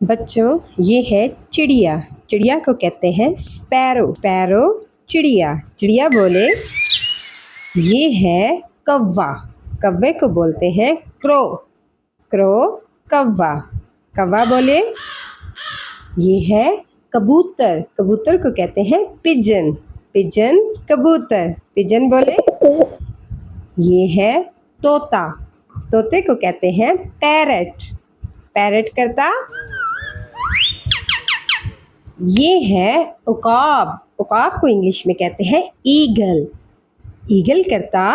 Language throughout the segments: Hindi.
बच्चों, ये है चिड़िया। चिड़िया को कहते हैं स्पैरो। स्पैरो चिड़िया। चिड़िया बोले। ये है कौवा। कौवे को बोलते हैं क्रो। क्रो कौवा। कौवा बोले। ये है कबूतर। कबूतर को कहते हैं पिजन। पिजन कबूतर। पिजन बोले। ये है तोता। तोते को कहते हैं पैरट। पैरट करता। ये है उकाब। उकाब को इंग्लिश में कहते हैं ईगल। ईगल करता।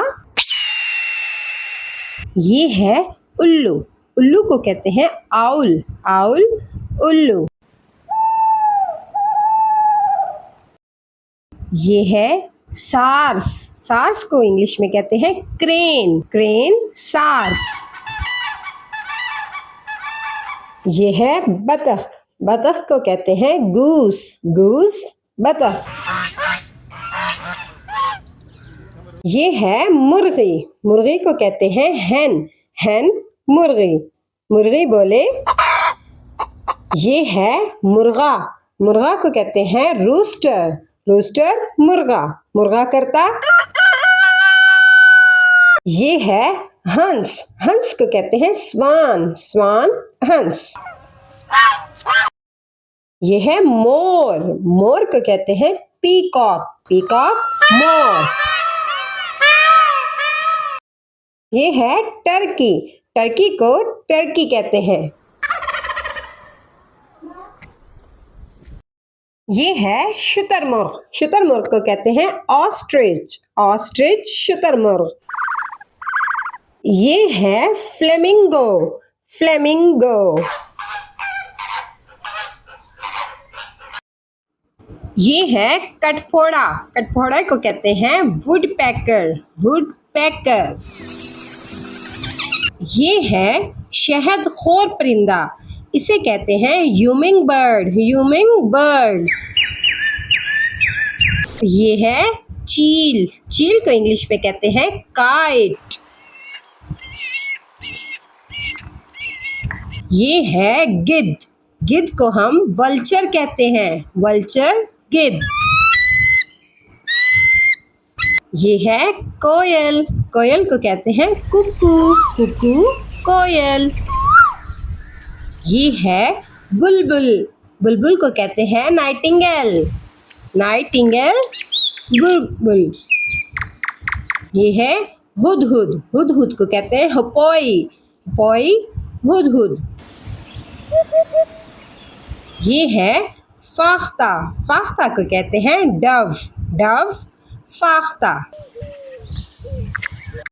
ये है उल्लू। उल्लू को कहते हैं आउल। आउल उल्लू। ये है सार्स। सार्स को इंग्लिश में कहते हैं क्रेन। Crane SARS. ये है बतख। बतख को कहते हैं गूस। गूस बतख। ये है मुर्गी। मुर्गी को कहते हैं hen। hen मुर्गी। मुर्गी बोले। ये है मुर्गा। मुर्गा को कहते हैं रूस्टर। रूस्टर मुर्गा। मुर्गा करता। ये है हंस। हंस को कहते हैं स्वान। स्वान हंस। ये है मोर। मोर को कहते हैं पीकॉक। पीकॉक मोर। ये है टर्की। टर्की को टर्की कहते हैं। ये है शुतुरमुर्ग। शुतुरमुर्ग को कहते हैं ऑस्ट्रिच। ऑस्ट्रिच शुतुरमुर्ग। ये है फ्लेमिंगो। फ्लेमिंगो। ये है कठफोड़ा। कठफोड़ा को कहते हैं वुडपेकर। वुडपेकर। ये है शहदखोर परिंदा। इसे कहते हैं ह्यूमिंग बर्ड। Humming bird. ये है चील। चील को इंग्लिश में कहते हैं काइट। ये है गिद्ध। गिद्ध को हम वल्चर कहते हैं। वल्चर गिद्ध। ये है कोयल। कोयल को कहते हैं कुकू। कुकू कोयल। ये है बुलबुल। बुलबुल को कहते हैं नाइटिंगेल। नाइटिंगेल बुलबुल। ये है हुदहुद। हुदहुद को कहते हैं हपोई। हपोई हुदहुद। ये है फाख्ता। फाख्ता को कहते हैं डव। डव फाख्ता।